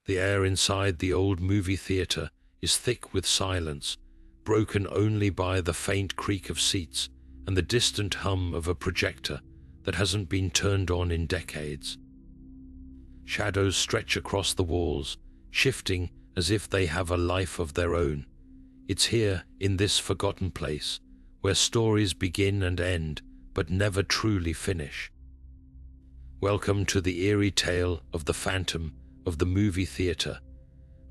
The air inside the old movie theater is thick with silence, broken only by the faint creak of seats and the distant hum of a projector that hasn't been turned on in decades. Shadows stretch across the walls, shifting as if they have a life of their own. It's here, in this forgotten place, where stories begin and end, but never truly finish. Welcome to the eerie tale of the phantom of the movie theater,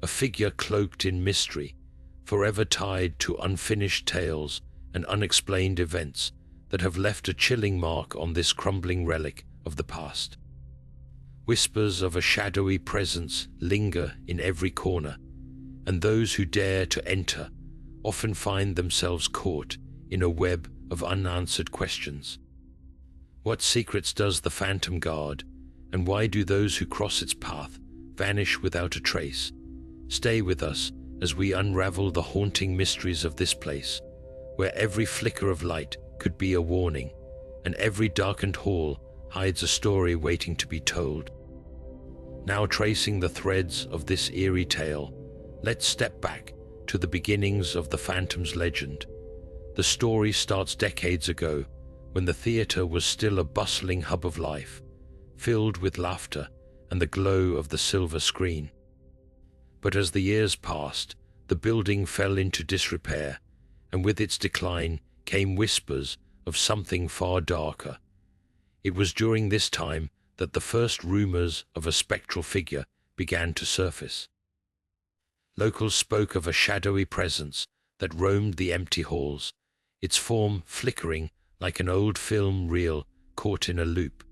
a figure cloaked in mystery, forever tied to unfinished tales and unexplained events that have left a chilling mark on this crumbling relic of the past. Whispers of a shadowy presence linger in every corner, and those who dare to enter often find themselves caught in a web of unanswered questions. What secrets does the phantom guard, and why do those who cross its path vanish without a trace? Stay with us as we unravel the haunting mysteries of this place, where every flicker of light could be a warning, and every darkened hall hides a story waiting to be told. Now, tracing the threads of this eerie tale, let's step back to the beginnings of the Phantom's legend. The story starts decades ago, when the theater was still a bustling hub of life, filled with laughter and the glow of the silver screen. But as the years passed, the building fell into disrepair, and with its decline came whispers of something far darker. It was during this time that the first rumors of a spectral figure began to surface. Locals spoke of a shadowy presence that roamed the empty halls, its form flickering like an old film reel caught in a loop.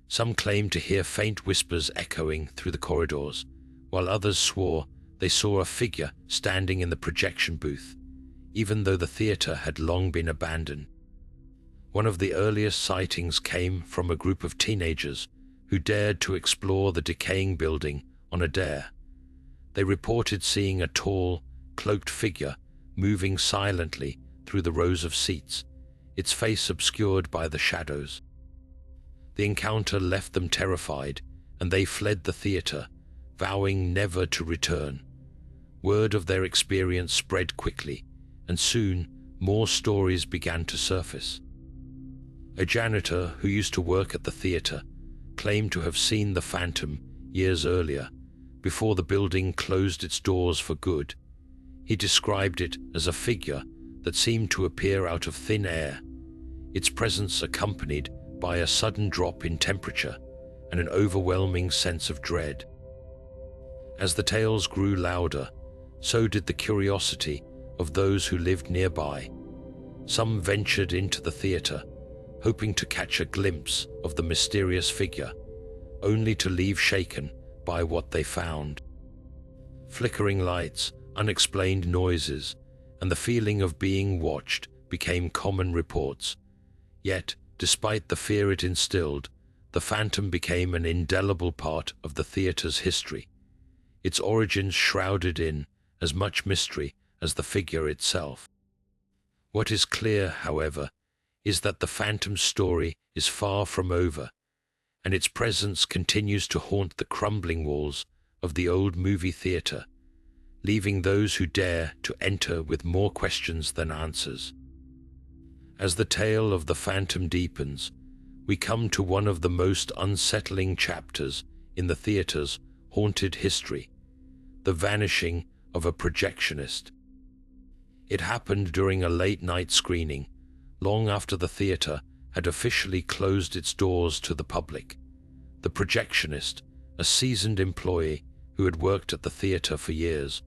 Some claimed to hear faint whispers echoing through the corridors, while others swore they saw a figure standing in the projection booth, even though the theater had long been abandoned. One of the earliest sightings came from a group of teenagers who dared to explore the decaying building on a dare. They reported seeing a tall, cloaked figure moving silently through the rows of seats, its face obscured by the shadows. The encounter left them terrified, and they fled the theater, vowing never to return. Word of their experience spread quickly, and soon more stories began to surface. A janitor who used to work at the theater claimed to have seen the phantom years earlier, before the building closed its doors for good. He described it as a figure that seemed to appear out of thin air, its presence accompanied by a sudden drop in temperature and an overwhelming sense of dread. As the tales grew louder, so did the curiosity of those who lived nearby. Some ventured into the theater, hoping to catch a glimpse of the mysterious figure, only to leave shaken by what they found. Flickering lights, unexplained noises, and the feeling of being watched became common reports. Yet, despite the fear it instilled, the phantom became an indelible part of the theater's history, its origins shrouded in as much mystery as the figure itself. What is clear, however, is that the phantom's story is far from over, and its presence continues to haunt the crumbling walls of the old movie theater, leaving those who dare to enter with more questions than answers. As the tale of the phantom deepens, we come to one of the most unsettling chapters in the theater's haunted history, the vanishing of a projectionist. It happened during a late-night screening, long after the theater had officially closed its doors to the public. The projectionist, a seasoned employee who had worked at the theater for years,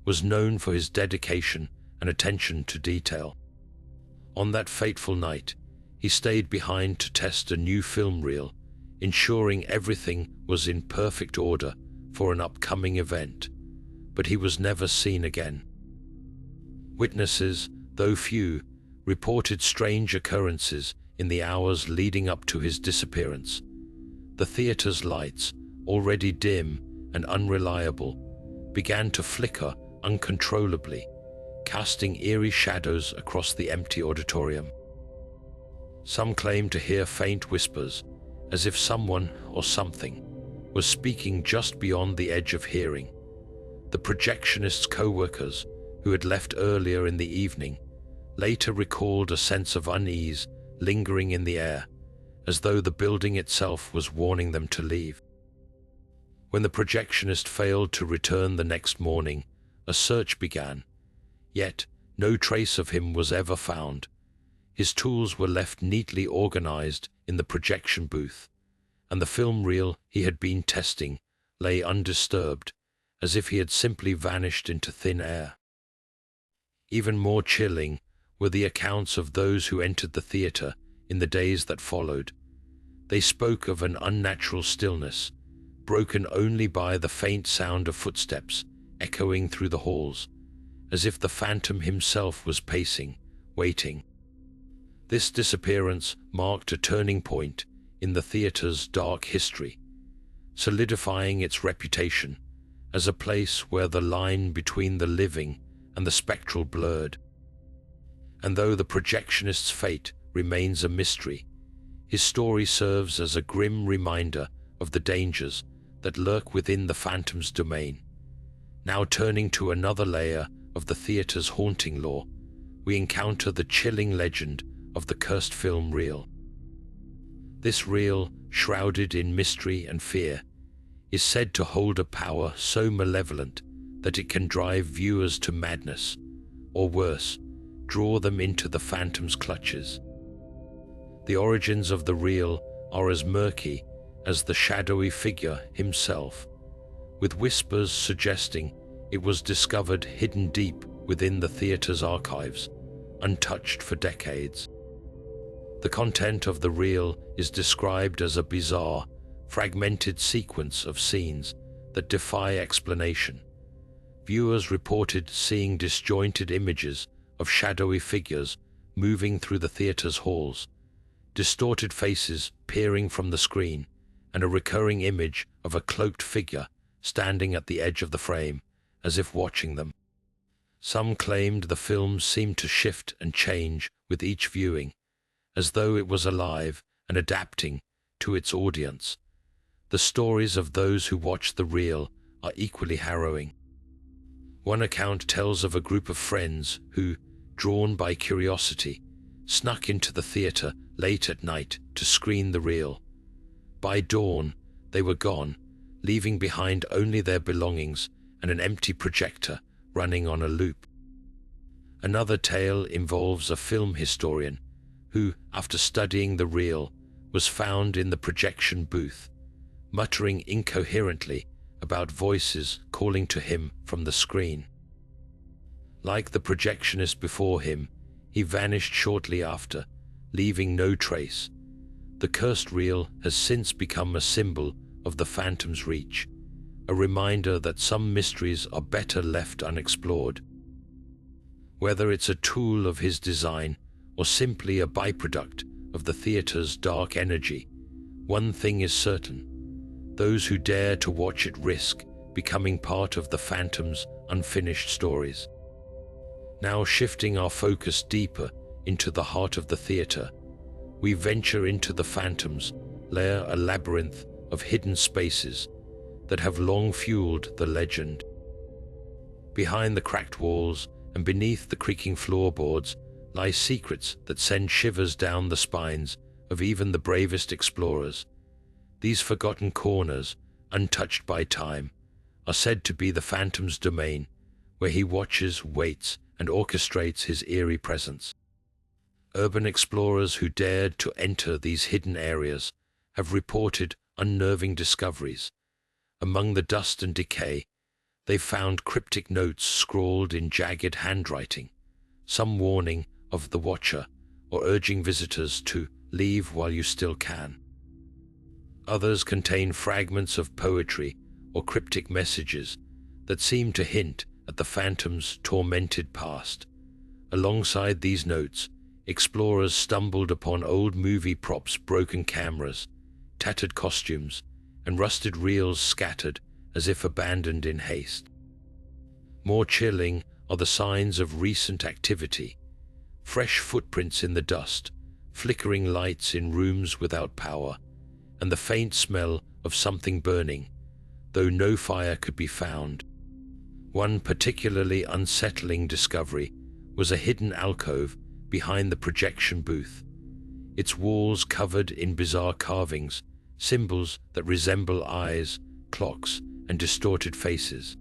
was known for his dedication and attention to detail. On that fateful night, he stayed behind to test a new film reel, ensuring everything was in perfect order for an upcoming event, but he was never seen again. Witnesses, though few, reported strange occurrences in the hours leading up to his disappearance. The theater's lights, already dim and unreliable, began to flicker uncontrollably, casting eerie shadows across the empty auditorium. Some claimed to hear faint whispers, as if someone or something was speaking just beyond the edge of hearing. The projectionist's co-workers, who had left earlier in the evening, later recalled a sense of unease lingering in the air, as though the building itself was warning them to leave. When the projectionist failed to return the next morning, a search began, yet no trace of him was ever found. His tools were left neatly organized in the projection booth, and the film reel he had been testing lay undisturbed, as if he had simply vanished into thin air. Even more chilling were the accounts of those who entered the theater in the days that followed. They spoke of an unnatural stillness, broken only by the faint sound of footsteps echoing through the halls, as if the phantom himself was pacing, waiting. This disappearance marked a turning point in the theater's dark history, solidifying its reputation as a place where the line between the living and the spectral blurred. And though the projectionist's fate remains a mystery, his story serves as a grim reminder of the dangers that lurk within the phantom's domain. Now turning to another layer of the theater's haunting lore, we encounter the chilling legend of the cursed film reel. This reel, shrouded in mystery and fear, is said to hold a power so malevolent that it can drive viewers to madness, or worse, draw them into the phantom's clutches. The origins of the reel are as murky as the shadowy figure himself, with whispers suggesting it was discovered hidden deep within the theater's archives, untouched for decades. The content of the reel is described as a bizarre, fragmented sequence of scenes that defy explanation. Viewers reported seeing disjointed images of shadowy figures moving through the theater's halls, distorted faces peering from the screen, and a recurring image of a cloaked figure standing at the edge of the frame, as if watching them. Some claimed the film seemed to shift and change with each viewing, as though it was alive and adapting to its audience. The stories of those who watched the reel are equally harrowing. One account tells of a group of friends who, drawn by curiosity, snuck into the theater late at night to screen the reel. By dawn, they were gone, leaving behind only their belongings and an empty projector running on a loop. Another tale involves a film historian who, after studying the reel, was found in the projection booth, muttering incoherently about voices calling to him from the screen. Like the projectionist before him, he vanished shortly after, leaving no trace. The cursed reel has since become a symbol of the phantom's reach, a reminder that some mysteries are better left unexplored. Whether it's a tool of his design or simply a byproduct of the theater's dark energy, one thing is certain: those who dare to watch it risk becoming part of the phantom's unfinished stories. Now shifting our focus deeper into the heart of the theater, we venture into the phantom's lair, a labyrinth of hidden spaces that have long fueled the legend. Behind the cracked walls and beneath the creaking floorboards lie secrets that send shivers down the spines of even the bravest explorers. These forgotten corners, untouched by time, are said to be the phantom's domain, where he watches, waits, and orchestrates his eerie presence. Urban explorers who dared to enter these hidden areas have reported unnerving discoveries. Among the dust and decay, they found cryptic notes scrawled in jagged handwriting, some warning of the watcher or urging visitors to leave while you still can. Others contain fragments of poetry or cryptic messages that seem to hint at the phantom's tormented past. Alongside these notes, explorers stumbled upon old movie props, broken cameras, tattered costumes, and rusted reels scattered as if abandoned in haste. More chilling are the signs of recent activity: fresh footprints in the dust, flickering lights in rooms without power, and the faint smell of something burning, though no fire could be found. One particularly unsettling discovery was a hidden alcove behind the projection booth, its walls covered in bizarre carvings, symbols that resemble eyes, clocks, and distorted faces.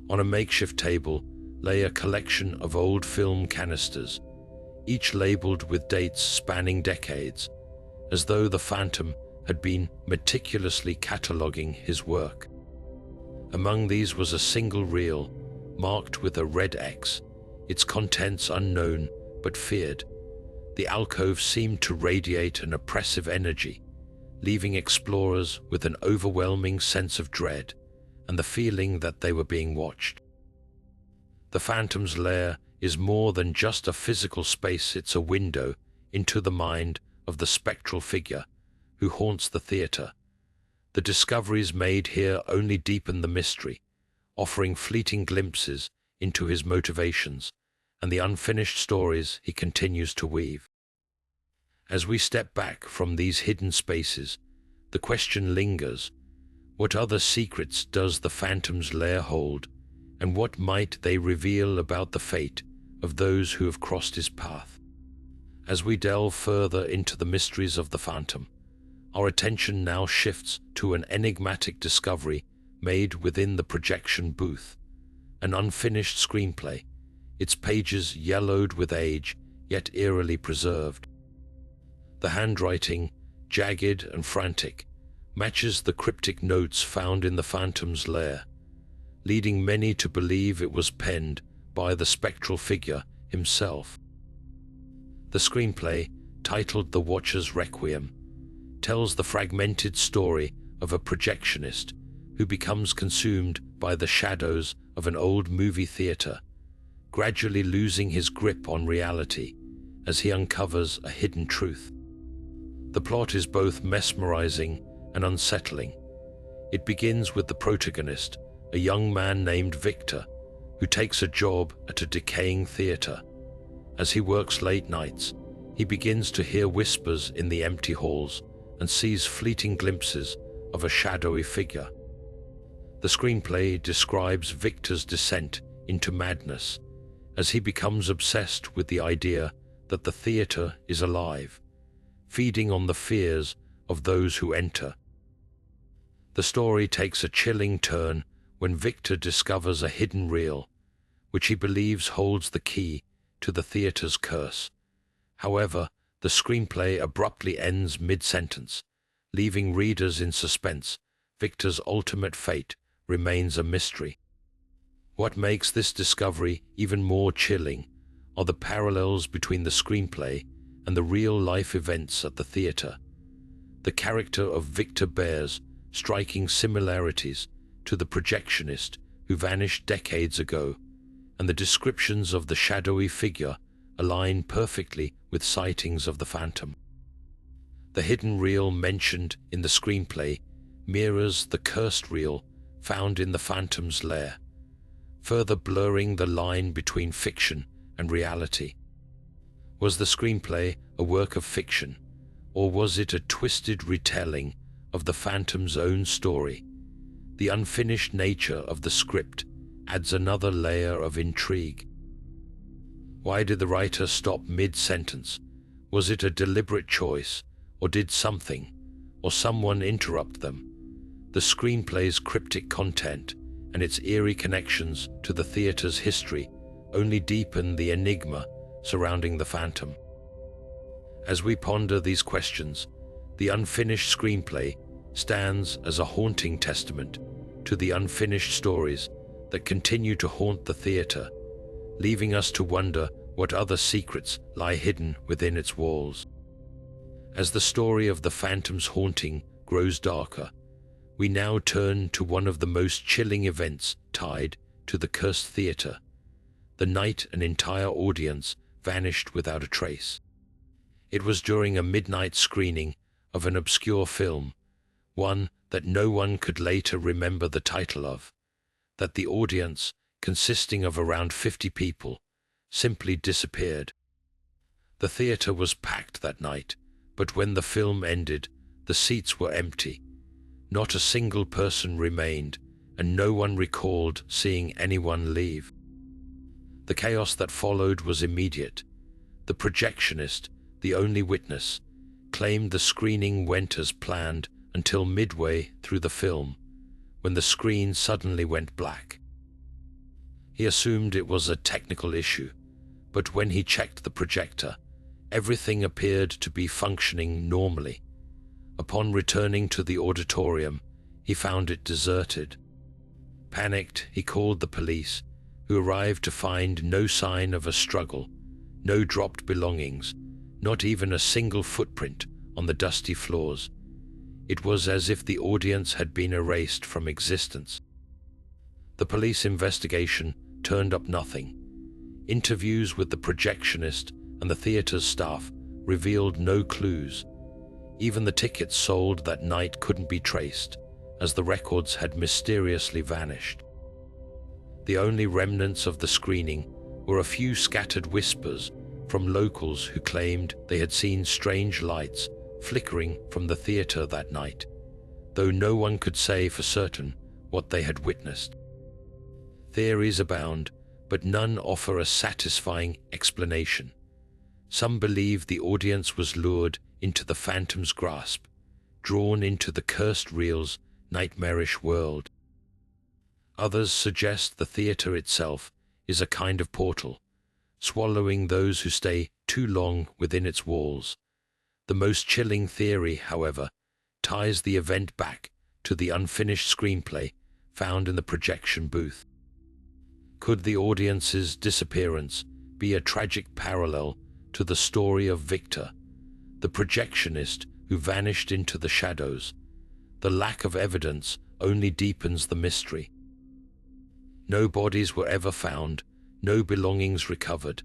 On a makeshift table lay a collection of old film canisters, each labeled with dates spanning decades, as though the phantom had been meticulously cataloguing his work. Among these was a single reel, marked with a red X, its contents unknown but feared. The alcove seemed to radiate an oppressive energy, leaving explorers with an overwhelming sense of dread and the feeling that they were being watched. The Phantom's lair is more than just a physical space, it's a window into the mind of the spectral figure who haunts the theater. The discoveries made here only deepen the mystery, offering fleeting glimpses into his motivations and the unfinished stories he continues to weave. As we step back from these hidden spaces, the question lingers: what other secrets does the Phantom's lair hold, and what might they reveal about the fate of those who have crossed his path? As we delve further into the mysteries of the Phantom, our attention now shifts to an enigmatic discovery made within the projection booth, an unfinished screenplay, its pages yellowed with age, yet eerily preserved. The handwriting, jagged and frantic, matches the cryptic notes found in the Phantom's lair, leading many to believe it was penned by the spectral figure himself. The screenplay, titled The Watcher's Requiem, tells the fragmented story of a projectionist who becomes consumed by the shadows of an old movie theater, gradually losing his grip on reality as he uncovers a hidden truth. The plot is both mesmerizing and unsettling. It begins with the protagonist, a young man named Victor, who takes a job at a decaying theater. As he works late nights, he begins to hear whispers in the empty halls and sees fleeting glimpses of a shadowy figure. The screenplay describes Victor's descent into madness as he becomes obsessed with the idea that the theater is alive, feeding on the fears of those who enter. The story takes a chilling turn when Victor discovers a hidden reel, which he believes holds the key to the theater's curse. However, the screenplay abruptly ends mid-sentence, leaving readers in suspense. Victor's ultimate fate remains a mystery. What makes this discovery even more chilling are the parallels between the screenplay and the real-life events at the theater. The character of Victor bears striking similarities to the projectionist who vanished decades ago, and the descriptions of the shadowy figure align perfectly with sightings of the Phantom. The hidden reel mentioned in the screenplay mirrors the cursed reel found in the Phantom's lair, further blurring the line between fiction and reality. Was the screenplay a work of fiction, or was it a twisted retelling of the Phantom's own story? The unfinished nature of the script adds another layer of intrigue. Why did the writer stop mid-sentence? Was it a deliberate choice, or did something or someone interrupt them? The screenplay's cryptic content and its eerie connections to the theater's history only deepen the enigma surrounding the Phantom. As we ponder these questions, the unfinished screenplay stands as a haunting testament to the unfinished stories that continue to haunt the theater, leaving us to wonder what other secrets lie hidden within its walls. As the story of the Phantom's haunting grows darker, we now turn to one of the most chilling events tied to the cursed theater, the night an entire audience vanished without a trace. It was during a midnight screening of an obscure film, one that no one could later remember the title of, that the audience, consisting of around 50 people, simply disappeared. The theater was packed that night, but when the film ended, the seats were empty, Not a single person remained, and no one recalled seeing anyone leave. The chaos that followed was immediate. The projectionist, the only witness, claimed the screening went as planned until midway through the film, when the screen suddenly went black. He assumed it was a technical issue, but when he checked the projector, everything appeared to be functioning normally. Upon returning to the auditorium, he found it deserted. Panicked, he called the police, who arrived to find no sign of a struggle, no dropped belongings, not even a single footprint on the dusty floors. It was as if the audience had been erased from existence. The police investigation turned up nothing. Interviews with the projectionist and the theater's staff revealed no clues. Even the tickets sold that night couldn't be traced, as the records had mysteriously vanished. The only remnants of the screening were a few scattered whispers from locals who claimed they had seen strange lights flickering from the theater that night, though no one could say for certain what they had witnessed. Theories abound, but none offer a satisfying explanation. Some believe the audience was lured into the phantom's grasp, drawn into the cursed reel's nightmarish world. Others suggest the theater itself is a kind of portal, swallowing those who stay too long within its walls. The most chilling theory, however, ties the event back to the unfinished screenplay found in the projection booth. Could the audience's disappearance be a tragic parallel to the story of Victor, the projectionist who vanished into the shadows? The lack of evidence only deepens the mystery. No bodies were ever found, no belongings recovered.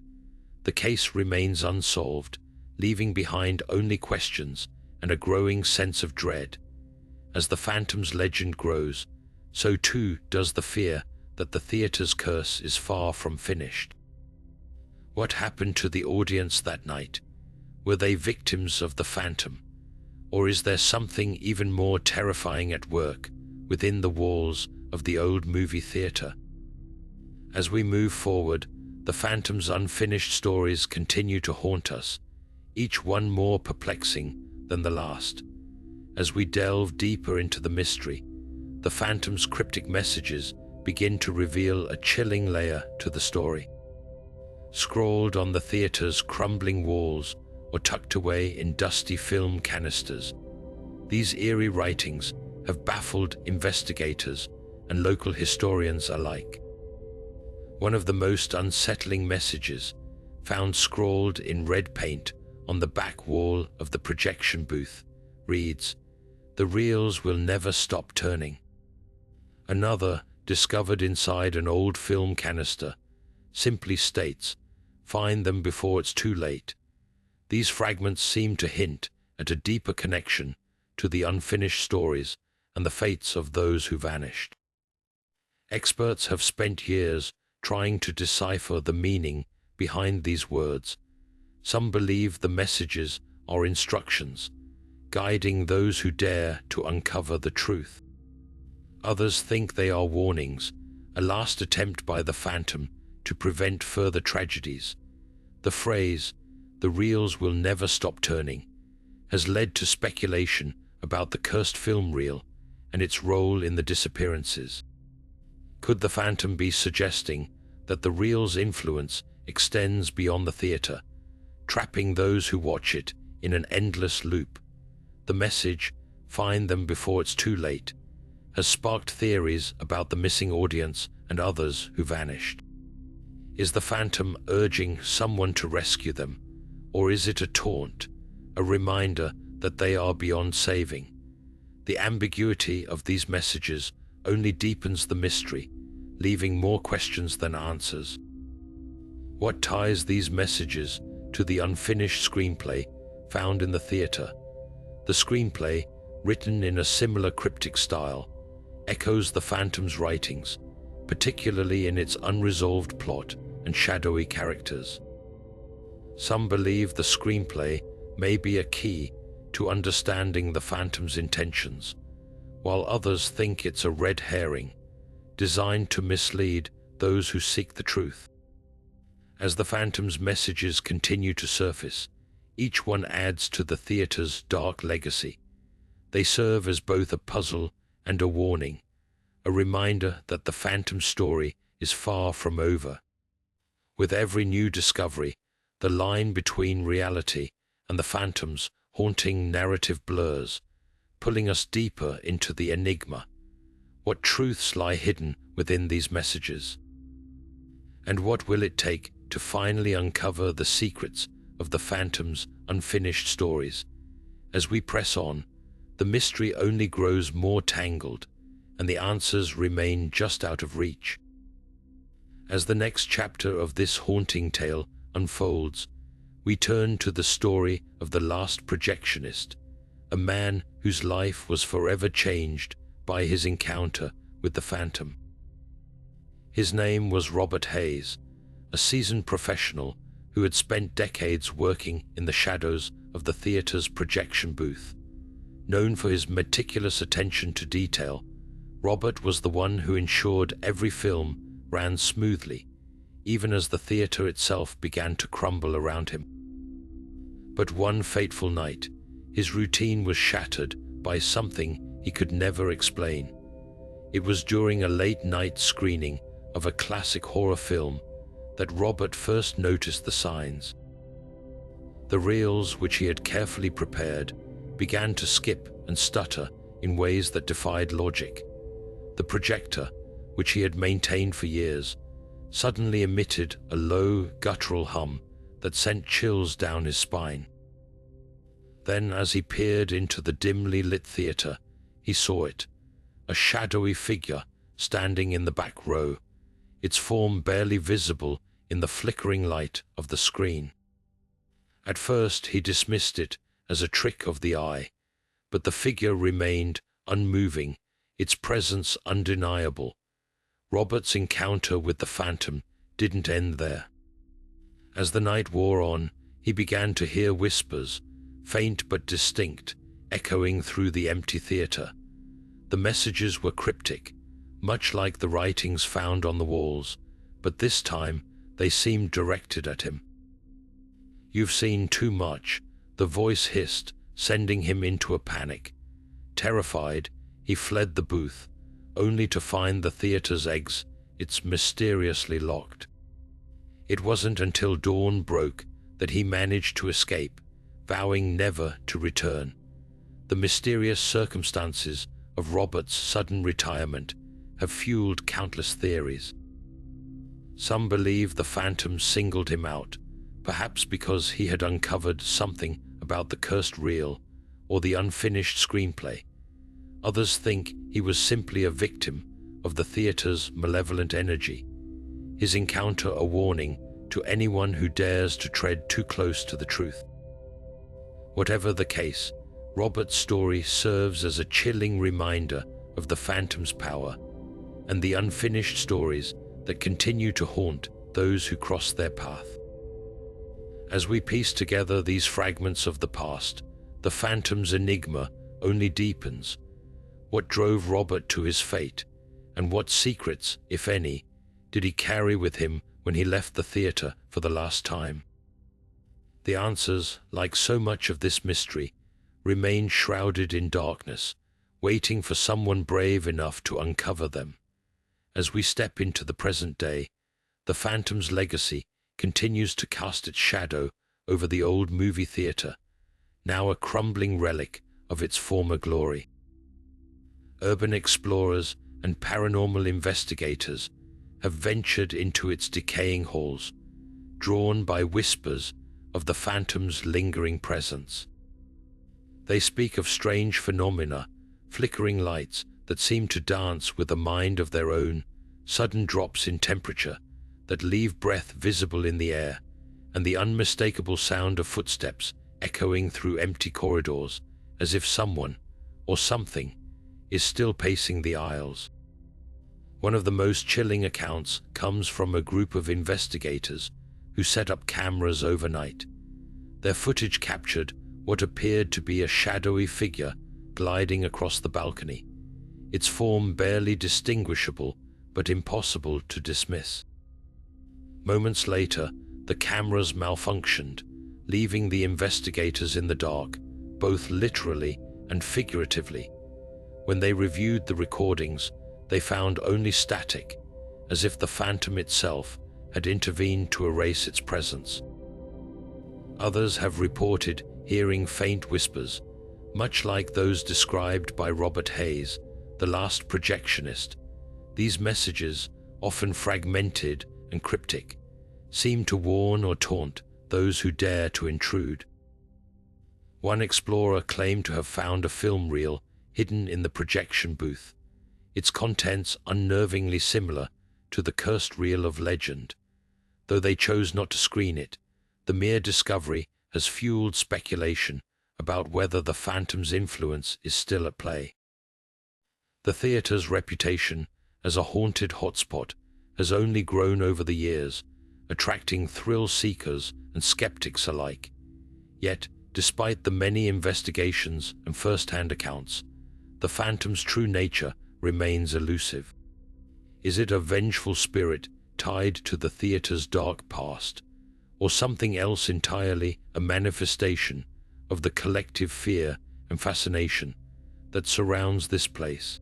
The case remains unsolved, leaving behind only questions and a growing sense of dread. As the phantom's legend grows, so too does the fear that the theater's curse is far from finished. What happened to the audience that night? Were they victims of the phantom? Or is there something even more terrifying at work within the walls of the old movie theater? As we move forward, the phantom's unfinished stories continue to haunt us, each one more perplexing than the last. As we delve deeper into the mystery, the phantom's cryptic messages begin to reveal a chilling layer to the story. Scrawled on the theater's crumbling walls or tucked away in dusty film canisters, these eerie writings have baffled investigators and local historians alike. One of the most unsettling messages, found scrawled in red paint on the back wall of the projection booth, reads, "The reels will never stop turning." Another, discovered inside an old film canister, simply states, "Find them before it's too late." These fragments seem to hint at a deeper connection to the unfinished stories and the fates of those who vanished. Experts have spent years trying to decipher the meaning behind these words. Some believe the messages are instructions, guiding those who dare to uncover the truth. Others think they are warnings, a last attempt by the phantom to prevent further tragedies. The phrase, "The reels will never stop turning," has led to speculation about the cursed film reel and its role in the disappearances. Could the phantom be suggesting that the reel's influence extends beyond the theater, trapping those who watch it in an endless loop? The message, "Find them before it's too late," has sparked theories about the missing audience and others who vanished. Is the phantom urging someone to rescue them, or is it a taunt, a reminder that they are beyond saving? The ambiguity of these messages only deepens the mystery, leaving more questions than answers. What ties these messages to the unfinished screenplay found in the theater? The screenplay, written in a similar cryptic style, echoes the phantom's writings, particularly in its unresolved plot and shadowy characters. Some believe the screenplay may be a key to understanding the phantom's intentions, while others think it's a red herring, designed to mislead those who seek the truth. As the phantom's messages continue to surface, each one adds to the theater's dark legacy. They serve as both a puzzle and a warning, a reminder that the phantom story is far from over. With every new discovery, the line between reality and the phantom's haunting narrative blurs, pulling us deeper into the enigma. What truths lie hidden within these messages? And what will it take to finally uncover the secrets of the phantom's unfinished stories? As we press on, the mystery only grows more tangled, and the answers remain just out of reach. As the next chapter of this haunting tale unfolds, we turn to the story of the last projectionist, a man whose life was forever changed by his encounter with the phantom. His name was Robert Hayes, a seasoned professional who had spent decades working in the shadows of the theater's projection booth. Known for his meticulous attention to detail, Robert was the one who ensured every film ran smoothly, even as the theater itself began to crumble around him. But one fateful night, his routine was shattered by something he could never explain. It was during a late-night screening of a classic horror film that Robert first noticed the signs. The reels, which he had carefully prepared, began to skip and stutter in ways that defied logic. The projector, which he had maintained for years, suddenly emitted a low, guttural hum that sent chills down his spine. Then, as he peered into the dimly lit theater, he saw it, a shadowy figure standing in the back row, its form barely visible in the flickering light of the screen. At first he dismissed it as a trick of the eye, but the figure remained unmoving, its presence undeniable. Robert's encounter with the phantom didn't end there. As the night wore on, he began to hear whispers, faint but distinct, echoing through the empty theater. The messages were cryptic, much like the writings found on the walls, but this time they seemed directed at him. "You've seen too much," the voice hissed, sending him into a panic. Terrified, he fled the booth, only to find the theater's exits mysteriously locked. It wasn't until dawn broke that he managed to escape, vowing never to return. The mysterious circumstances of Robert's sudden retirement have fueled countless theories. Some believe the phantom singled him out, perhaps because he had uncovered something about the cursed reel or the unfinished screenplay. Others think he was simply a victim of the theater's malevolent energy, his encounter a warning to anyone who dares to tread too close to the truth. Whatever the case, Robert's story serves as a chilling reminder of the phantom's power and the unfinished stories that continue to haunt those who cross their path. As we piece together these fragments of the past, the phantom's enigma only deepens. What drove Robert to his fate, and what secrets, if any, did he carry with him when he left the theater for the last time? The answers, like so much of this mystery, remain shrouded in darkness, waiting for someone brave enough to uncover them. As we step into the present day, the phantom's legacy continues to cast its shadow over the old movie theater, now a crumbling relic of its former glory. Urban explorers and paranormal investigators have ventured into its decaying halls, drawn by whispers of the phantom's lingering presence. They speak of strange phenomena, flickering lights that seem to dance with a mind of their own, sudden drops in temperature that leave breath visible in the air, and the unmistakable sound of footsteps echoing through empty corridors, as if someone, or something, is still pacing the aisles. One of the most chilling accounts comes from a group of investigators who set up cameras overnight. Their footage captured what appeared to be a shadowy figure gliding across the balcony, its form barely distinguishable but impossible to dismiss. Moments later, the cameras malfunctioned, leaving the investigators in the dark, both literally and figuratively. When they reviewed the recordings, they found only static, as if the phantom itself had intervened to erase its presence. Others have reported hearing faint whispers, much like those described by Robert Hayes, the last projectionist. These messages, often fragmented and cryptic, seem to warn or taunt those who dare to intrude. One explorer claimed to have found a film reel hidden in the projection booth, its contents unnervingly similar to the cursed reel of legend. Though they chose not to screen it, the mere discovery has fueled speculation about whether the phantom's influence is still at play. The theater's reputation as a haunted hotspot has only grown over the years, attracting thrill seekers and skeptics alike. Yet, despite the many investigations and first-hand accounts, the phantom's true nature remains elusive. Is it a vengeful spirit tied to the theater's dark past, or something else entirely, a manifestation of the collective fear and fascination that surrounds this place?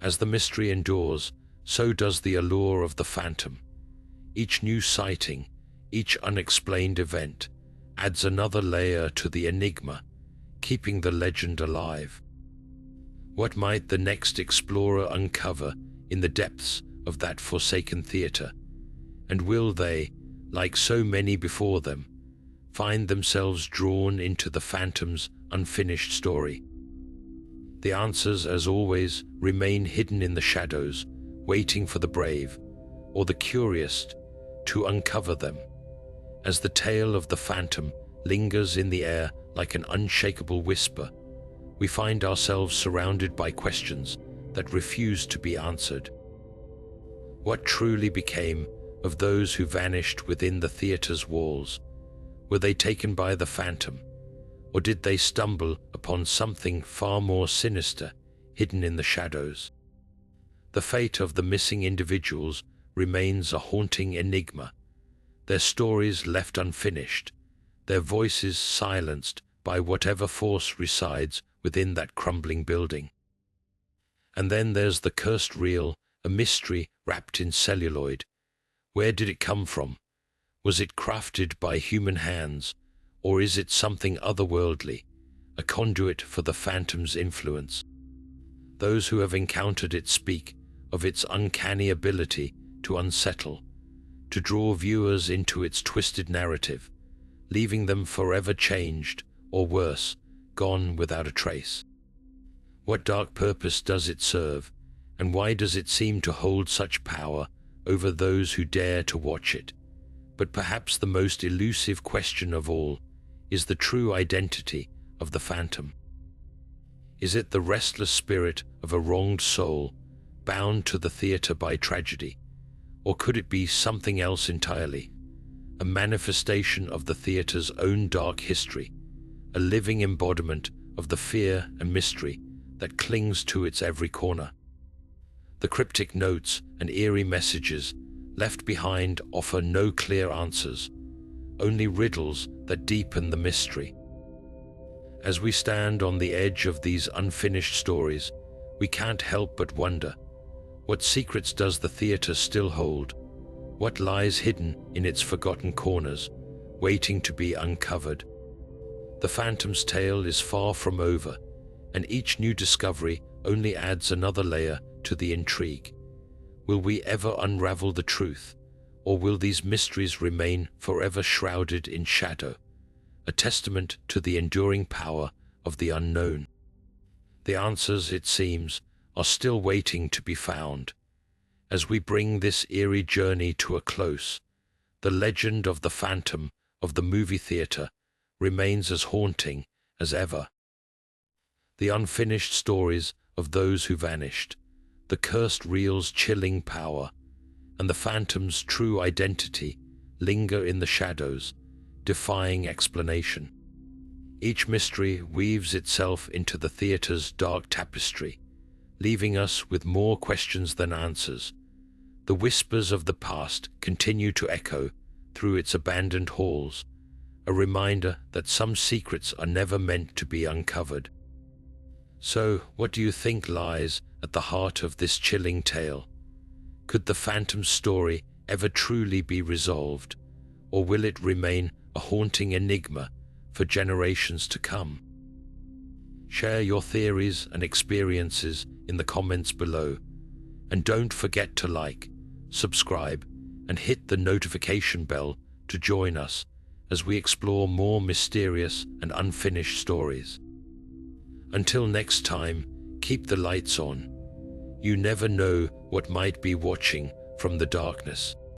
As the mystery endures, so does the allure of the phantom. Each new sighting, each unexplained event, adds another layer to the enigma, keeping the legend alive. What might the next explorer uncover in the depths of that forsaken theater? And will they, like so many before them, find themselves drawn into the phantom's unfinished story? The answers, as always, remain hidden in the shadows, waiting for the brave or the curious to uncover them. As the tale of the phantom lingers in the air like an unshakable whisper, we find ourselves surrounded by questions that refuse to be answered. What truly became of those who vanished within the theater's walls? Were they taken by the phantom, or did they stumble upon something far more sinister hidden in the shadows? The fate of the missing individuals remains a haunting enigma, their stories left unfinished, their voices silenced by whatever force resides within that crumbling building. And then there's the cursed reel, a mystery wrapped in celluloid. Where did it come from? Was it crafted by human hands, or is it something otherworldly, a conduit for the phantom's influence? Those who have encountered it speak of its uncanny ability to unsettle, to draw viewers into its twisted narrative, leaving them forever changed, or worse, gone without a trace. What dark purpose does it serve, and why does it seem to hold such power over those who dare to watch it? But perhaps the most elusive question of all is the true identity of the phantom. Is it the restless spirit of a wronged soul, bound to the theater by tragedy? Or could it be something else entirely, a manifestation of the theater's own dark history, a living embodiment of the fear and mystery that clings to its every corner? The cryptic notes and eerie messages left behind offer no clear answers, only riddles that deepen the mystery. As we stand on the edge of these unfinished stories, we can't help but wonder, what secrets does the theater still hold? What lies hidden in its forgotten corners, waiting to be uncovered? The phantom's tale is far from over, and each new discovery only adds another layer to the intrigue. Will we ever unravel the truth, or will these mysteries remain forever shrouded in shadow, a testament to the enduring power of the unknown? The answers, it seems, are still waiting to be found. As we bring this eerie journey to a close, the legend of the phantom of the movie theater remains as haunting as ever. The unfinished stories of those who vanished, the cursed reel's chilling power, and the phantom's true identity linger in the shadows, defying explanation. Each mystery weaves itself into the theater's dark tapestry, leaving us with more questions than answers. The whispers of the past continue to echo through its abandoned halls, a reminder that some secrets are never meant to be uncovered. So, what do you think lies at the heart of this chilling tale? Could the phantom story ever truly be resolved, or will it remain a haunting enigma for generations to come? Share your theories and experiences in the comments below, and don't forget to like, subscribe, and hit the notification bell to join us as we explore more mysterious and unfinished stories. Until next time, keep the lights on. You never know what might be watching from the darkness.